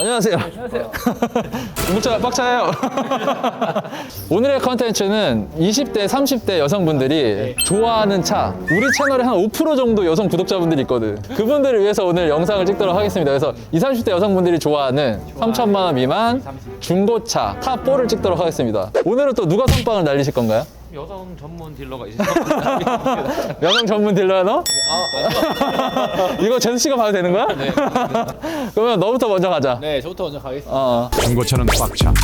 안녕하세요. 안녕하세요. 문자 빡차예요. 오늘의 컨텐츠는 20대, 30대 여성분들이 좋아하는 차. 우리 채널에 한 5% 정도 여성 구독자분들이 있거든. 그분들을 위해서 오늘 영상을 찍도록 하겠습니다. 그래서 20, 30대 여성분들이 좋아하는 3천만 원 미만 중고차 탑4를 찍도록 하겠습니다. 오늘은 또 누가 선빵을 날리실 건가요? 여성 전문 딜러가 이제 여성 전문 딜러야 너? 이거 제수 씨가 봐도 되는 거야? 네. 그러면 너부터 먼저 가자. 네, 저부터 먼저 가겠습니다. 중고차는 꽉차.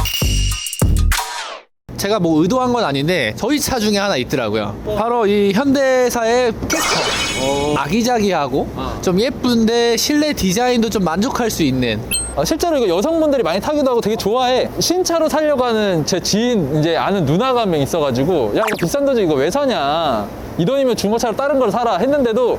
제가 뭐 의도한 건 아닌데 저희 차 중에 하나 있더라고요. 바로 이 현대사의 캐스퍼. 아기자기하고 좀 예쁜데 실내 디자인도 좀 만족할 수 있는. 실제로 이거 여성분들이 많이 타기도 하고 되게 좋아해. 신차로 사려고 하는 제 지인, 이제 아는 누나가 한 명 있어가지고, 야, 이거 비싼 거지, 이거 왜 사냐. 이 돈이면 중고차로 다른 걸 사라 했는데도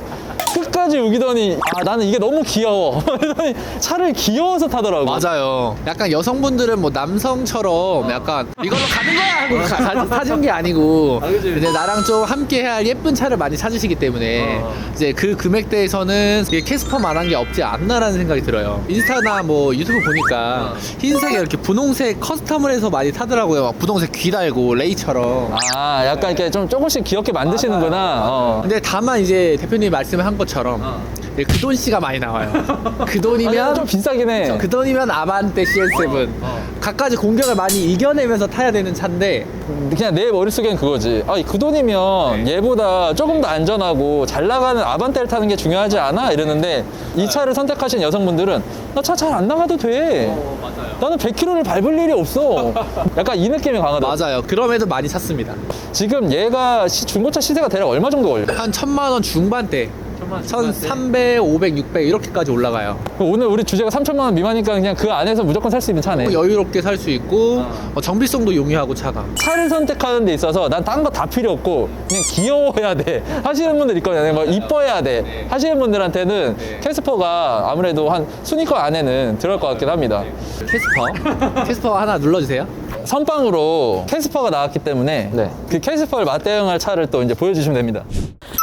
끝까지 우기더니, 아, 나는 이게 너무 귀여워. 그러더니 차를 귀여워서 타더라고. 맞아요. 약간 여성분들은 뭐 남성처럼 약간 이걸로 가는 거야 하고 사준 게 아니고 이제 나랑 좀 함께 해야 할 예쁜 차를 많이 찾으시기 때문에 이제 그 금액대에서는 이게 캐스퍼만한 게 없지 않나라는 생각이 들어요. 인스타나 뭐 유튜브 보니까 흰색에 이렇게 분홍색 커스텀을 해서 많이 타더라고요. 막 분홍색 귀 달고 레이처럼. 아, 약간 이렇게 좀 조금씩 귀엽게 만드시는구나. 근데 다만 이제 대표님이 말씀한 것처럼 그 돈씨가 많이 나와요. 그 돈이면 좀 비싸긴 해. 그 돈이면 아반떼 CL7 갖가지 공격을 많이 이겨내면서 타야 되는 차인데 그냥 내 머릿속엔 그거지. 아, 그 돈이면 얘보다 조금 더 안전하고 잘 나가는 아반떼를 타는 게 중요하지 않아? 이러는데 이 차를 선택하신 여성분들은 나 차 잘 안 나가도 돼. 맞아요. 나는 100km를 밟을 일이 없어. 약간 이 느낌이 강하다. 맞아요. 그럼에도 많이 샀습니다. 지금 얘가 중고차 시세가 대략 얼마 정도 걸려? 한 1000만 원 중반대 1300, 500, 600 이렇게까지 올라가요. 오늘 우리 주제가 3천만 원 미만이니까 그냥 그 안에서 무조건 살 수 있는 차네. 여유롭게 살 수 있고 정비성도 용이하고 차가. 차를 선택하는 데 있어서 난 딴 거 다 필요 없고 그냥 귀여워야 돼 하시는 분들 있거든요. 뭐 이뻐야 돼 하시는 분들한테는 캐스퍼가 아무래도 한 순위권 안에는 들어갈 것 같긴 합니다. 캐스퍼 하나 눌러주세요. 선빵으로 캐스퍼가 나왔기 때문에 그 캐스퍼를 맞대응할 차를 또 이제 보여주시면 됩니다.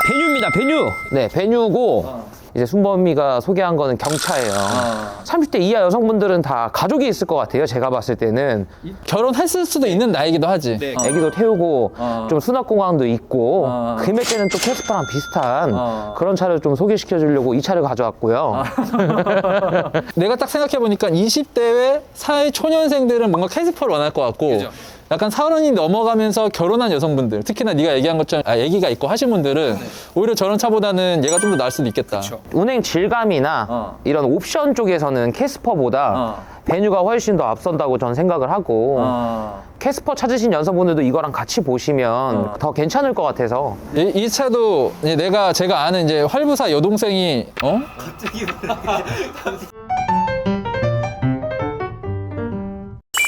베뉴입니다, 베뉴. 네, 베뉴고 이제 순범이가 소개한 거는 경차예요. 30대 이하 여성분들은 다 가족이 있을 것 같아요. 제가 봤을 때는 결혼했을 수도 있는 나이기도 하지. 네. 애기도 태우고 좀 수납공간도 있고 금액대는 또 캐스퍼랑 비슷한 그런 차를 좀 소개시켜 주려고 이 차를 가져왔고요. 내가 딱 생각해보니까 20대의 사회 초년생들은 뭔가 캐스퍼를 원할 것 같고 그죠. 약간 30이 넘어가면서 결혼한 여성분들, 특히나 네가 얘기한 것처럼 애기가 있고 하신 분들은 오히려 저런 차보다는 얘가 좀 더 나을 수도 있겠다. 운행 질감이나 이런 옵션 쪽에서는 캐스퍼보다 베뉴가 훨씬 더 앞선다고 저는 생각을 하고 캐스퍼 찾으신 여성분들도 이거랑 같이 보시면 더 괜찮을 것 같아서. 이 차도 이제 제가 아는 이제 활부사 여동생이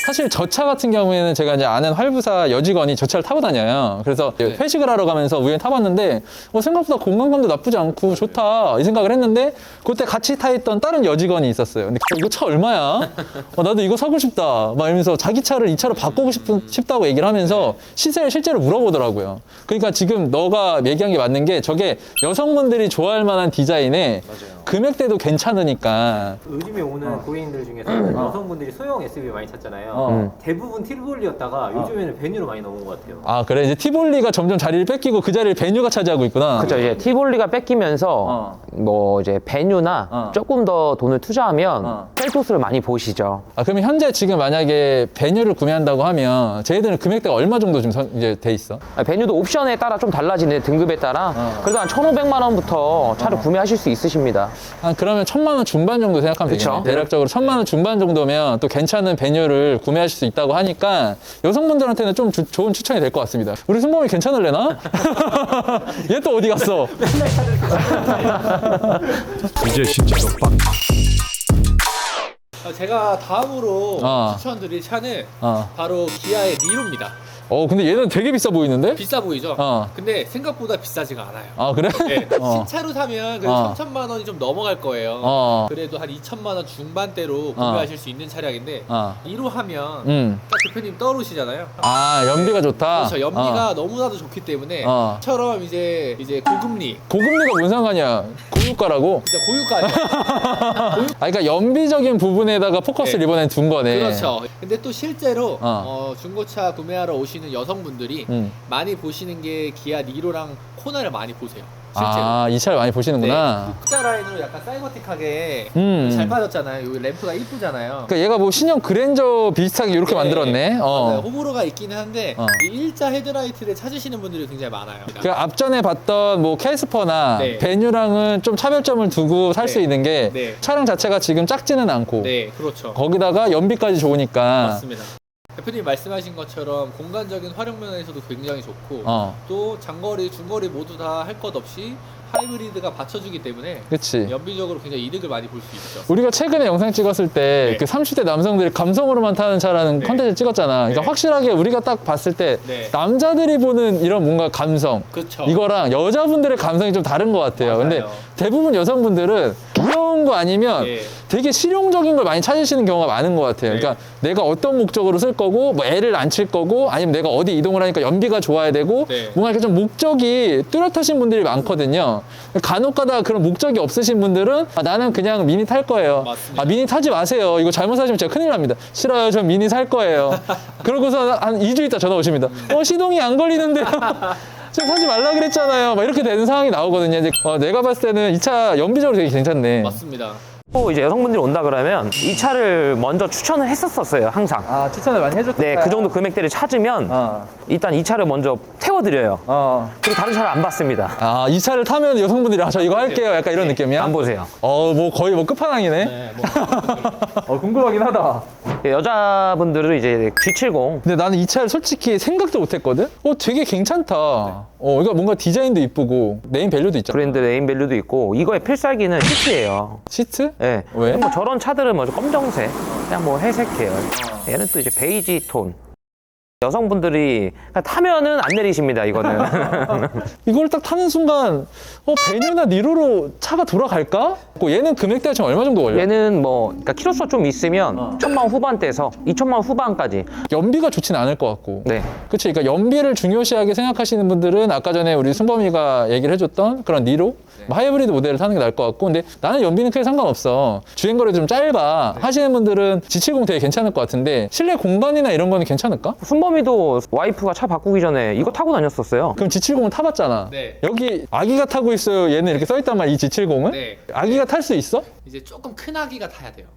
사실 저 차 같은 경우에는 제가 이제 아는 활부사 여직원이 저 차를 타고 다녀요. 그래서 회식을 하러 가면서 우연히 타봤는데 생각보다 공간감도 나쁘지 않고 좋다 이 생각을 했는데 그때 같이 타 있던 다른 여직원이 있었어요. 근데 이거 차 얼마야? 나도 이거 사고 싶다 막 이러면서 자기 차를 이 차로 바꾸고 싶다고 얘기를 하면서 시세를 실제로 물어보더라고요. 그러니까 지금 너가 얘기한 게 맞는 게 저게 여성분들이 좋아할 만한 디자인에 금액대도 괜찮으니까. 요즘에 오는 고객님들 중에서 여성분들이 소형 SUV 많이 찾잖아요. 대부분 티볼리였다가 요즘에는 베뉴로 많이 넘어온 것 같아요. 아, 그래? 이제 티볼리가 점점 자리를 뺏기고 그 자리를 베뉴가 차지하고 있구나. 그죠. 이제 티볼리가 뺏기면서 뭐 이제 베뉴나 조금 더 돈을 투자하면 셀토스를 많이 보시죠. 아, 그러면 현재 지금 만약에 베뉴를 구매한다고 하면 쟤희들은 금액대가 얼마 정도 지금 이제 돼 있어? 베뉴도 옵션에 따라 좀 달라지는데 등급에 따라 그래도 한 1,500만 원부터 차를 구매하실 수 있으십니다. 그러면 1,000만 원 중반 정도 생각하면 그쵸? 되겠네. 대략적으로 1,000만 원 중반 정도면 또 괜찮은 베뉴를 구매하실 수 있다고 하니까 여성분들한테는 좀 좋은 추천이 될 것 같습니다. 우리 순범이 괜찮을래나? 얘 또 어디 갔어? 이제 신차도 꽉차. 제가 다음으로 어. 추천드릴 차는 어. 바로 기아의 니로입니다. 근데 얘는 되게 비싸 보이는데? 비싸 보이죠? 어. 근데 생각보다 비싸지가 않아요. 아, 그래? 네, 어. 신차로 사면 그래도 어. 3천만 원이 좀 넘어갈 거예요. 그래도 한 2천만 원 중반대로 구매하실 수 있는 차량인데 이로 하면 딱 대표님 떠오르시잖아요. 아, 연비가 좋다? 그렇죠. 연비가 너무나도 좋기 때문에 처럼 이제 고금리 고금리가 뭔 상관이야? 고유가라고? 진짜 고유가 아니에요. 그러니까 연비적인 부분에다가 포커스를 네. 이번엔 둔 거네. 그렇죠. 근데 또 실제로 어. 중고차 구매하러 오시는 여성분들이 많이 보시는 게 기아 니로랑 코나를 많이 보세요. 실제로. 아, 이 차를 많이 보시는구나. 흑자 라인으로 약간 사이버틱하게 음. 잘 빠졌잖아요. 여기 램프가 이쁘잖아요. 그러니까 얘가 뭐 신형 그랜저 비슷하게 이렇게 네. 만들었네. 맞아요. 어. 호불호가 있기는 한데 어. 이 일자 헤드라이트를 찾으시는 분들이 굉장히 많아요. 그 앞전에 봤던 뭐 캐스퍼나 네. 베뉴랑은 좀 차별점을 두고 살 수 네. 있는 게 네. 차량 자체가 지금 작지는 않고 네, 그렇죠. 거기다가 연비까지 좋으니까 맞습니다. 대표님 말씀하신 것처럼 공간적인 활용 면에서도 굉장히 좋고 어. 또 장거리, 중거리 모두 다 할 것 없이 하이브리드가 받쳐주기 때문에 그치. 연비적으로 굉장히 이득을 많이 볼 수 있죠. 우리가 최근에 영상 찍었을 때 네. 그 30대 남성들이 감성으로만 타는 차라는 네. 컨텐츠 찍었잖아. 그러니까 네. 확실하게 우리가 딱 봤을 때 네. 남자들이 보는 이런 뭔가 감성 그렇죠. 이거랑 여자분들의 감성이 좀 다른 것 같아요. 맞아요. 근데 대부분 여성분들은 귀여운 거 아니면 네. 되게 실용적인 걸 많이 찾으시는 경우가 많은 것 같아요. 네. 그러니까 내가 어떤 목적으로 쓸 거고, 뭐 애를 안 칠 거고, 아니면 내가 어디 이동을 하니까 연비가 좋아야 되고, 네. 뭔가 이렇게 좀 목적이 뚜렷하신 분들이 많거든요. 간혹가다 그런 목적이 없으신 분들은 아, 나는 그냥 미니 탈 거예요. 맞습니다. 아, 미니 타지 마세요. 이거 잘못 사시면 제가 큰일 납니다. 싫어요. 전 미니 살 거예요. 그러고서 한 2주 있다 전화 오십니다. 시동이 안 걸리는데요. 제가 사지 말라 그랬잖아요. 막 이렇게 되는 상황이 나오거든요. 이제 내가 봤을 때는 이 차 연비적으로 되게 괜찮네. 맞습니다. 또 이제 여성분들이 온다 그러면 이 차를 먼저 추천을 했었어요, 항상. 아, 추천을 많이 해줬다. 네, 그 정도 금액대를 찾으면 일단 이 차를 먼저 태워드려요. 그리고 다른 차를 안 받습니다. 아, 이 차를 타면 여성분들이 저 이거 할게요. 약간 이런 느낌이야? 안 보세요. 뭐 거의 뭐 끝판왕이네. 네, 뭐 궁금하긴 하다. 여자분들은 이제 G70 근데 나는 이 차를 솔직히 생각도 못 했거든? 되게 괜찮다. 그러니까 뭔가 디자인도 이쁘고, 네임 밸류도 있잖아. 브랜드 네임밸류도 있고 이거의 필살기는 시트예요. 시트? 네. 왜? 뭐 저런 차들은 뭐 검정색, 그냥 뭐 회색 계열. 얘는 또 이제 베이지 톤. 여성분들이 그냥 타면은 안 내리십니다, 이거는. 이걸 딱 타는 순간, 베뉴나 니로로 차가 돌아갈까? 얘는 금액대가 지금 얼마 정도 걸려? 얘는 뭐, 그러니까 키로수가 좀 있으면 1000만 후반대에서 2000만 후반까지. 연비가 좋진 않을 것 같고. 네. 그치. 그러니까 연비를 중요시하게 생각하시는 분들은 아까 전에 우리 순범이가 얘기를 해줬던 그런 니로? 뭐 하이브리드 모델을 타는 게 나을 것 같고. 근데 나는 연비는 크게 상관없어. 주행거리도 좀 짧아. 하시는 분들은 G70 되게 괜찮을 것 같은데 실내 공간이나 이런 거는 괜찮을까? 순범이도 와이프가 차 바꾸기 전에 이거 타고 다녔었어요. 그럼 G70은 타봤잖아. 네. 여기 아기가 타고 있어요. 얘는 이렇게 써있단 말이야. 이 G70은? 네. 아기가 탈 수 있어? 이제 조금 큰 아기가 타야 돼요.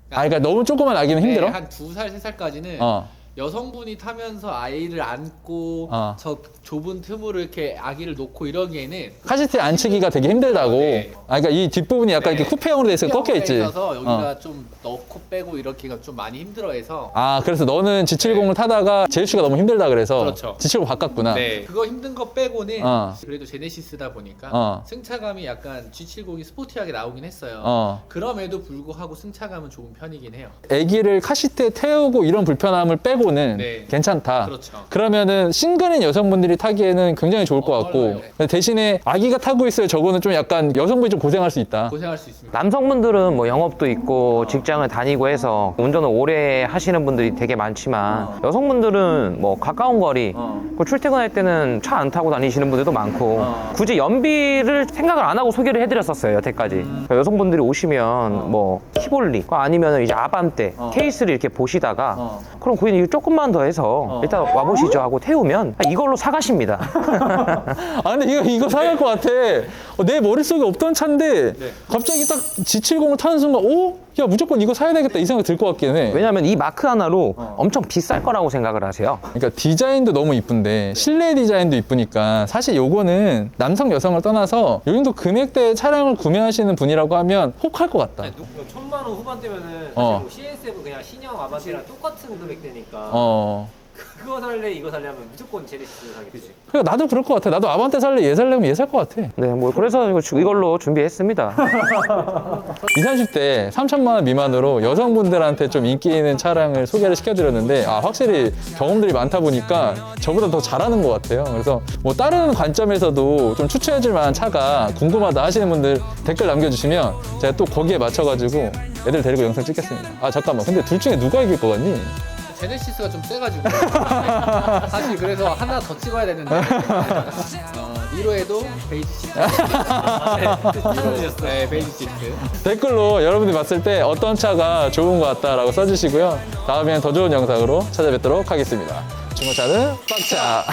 그러니까 너무 조그만 아기는 힘들어? 한 2살, 3살까지는 어. 여성분이 타면서 아이를 안고 어. 저 좁은 틈으로 이렇게 아기를 놓고 이러기에는 카시트에 앉히기가 되게 힘들다고. 네. 그러니까 이 뒷부분이 약간 네. 이렇게 쿠페형으로 돼 있어 꺾여 있지. 있어서 여기가 좀 넣고 빼고 이렇게가 좀 많이 힘들어해서 아, 그래서 너는 G70을 타다가 제휴씨가 너무 힘들다 그래서 그렇죠. G70 바꿨구나. 네. 그거 힘든 거 빼고는 어. 그래도 제네시스다 보니까 어. 승차감이 약간 G70이 스포티하게 나오긴 했어요. 어. 그럼에도 불구하고 승차감은 좋은 편이긴 해요. 아기를 카시트에 태우고 이런 불편함을 빼고는 네. 괜찮다. 그렇죠. 그러면은 싱글인 여성분들이 타기에는 굉장히 좋을 것 같고 맞아요. 근데 대신에 아기가 타고 있어요. 저거는 좀 약간 여성분이 좀 고생할 수 있다. 고생할 수 있습니다. 남성분들은 뭐 영업도 있고 직장을 다니고 해서 운전을 오래 하시는 분들이 되게 많지만 여성분들은 뭐 가까운 거리 그 출퇴근할 때는 차 안 타고 다니시는 분들도 많고 굳이 연비를 생각을 안 하고 소개를 해드렸었어요, 여태까지. 그러니까 여성분들이 오시면 뭐 키볼리 아니면 이제 아반떼 케이스를 이렇게 보시다가 그럼 고객님 이거 조금만 더 해서 일단 와보시죠 하고 태우면 이걸로 사가십니다. 아 근데 이거 사갈 것 같아. 내 머릿속에 없던 차인데 갑자기 딱 G70을 타는 순간 야 무조건 이거 사야 되겠다 이 생각이 들 것 같긴 해. 왜냐면 이 마크 하나로 엄청 비쌀 거라고 생각을 하세요. 그러니까 디자인도 너무 이쁜데 실내 디자인도 이쁘니까 사실 요거는 남성 여성을 떠나서 요 정도 금액대의 차량을 구매하시는 분이라고 하면 혹할 것 같다. 1000만 원 후반대면은 사실 어. 뭐 CSF 그냥 신형 아반떼랑 똑같은 금액대니까 그거 살래 이거 살래 하면 무조건 제네시스 사겠지. 그러니까 나도 그럴 것 같아. 나도 아반떼 살래 얘 살려면 얘 살 것 같아. 네, 뭐 그래서 이걸로 준비했습니다. 20, 30대 3천만 원 미만으로 여성분들한테 좀 인기 있는 차량을 소개를 시켜드렸는데 확실히 경험들이 많다 보니까 저보다 더 잘하는 것 같아요. 그래서 뭐 다른 관점에서도 좀 추천해줄 만한 차가 궁금하다 하시는 분들 댓글 남겨주시면 제가 또 거기에 맞춰가지고 애들 데리고 영상 찍겠습니다. 잠깐만. 근데 둘 중에 누가 이길 것 같니? 제네시스가 좀 세가지고 사실 그래서 하나 더 찍어야 되는데 1호에도 베이지 시트. 네, 베이지 시트. 댓글로 여러분들이 봤을 때 어떤 차가 좋은 것 같다라고 써주시고요. 다음에는 더 좋은 영상으로 찾아뵙도록 하겠습니다. 중고차는 빡차.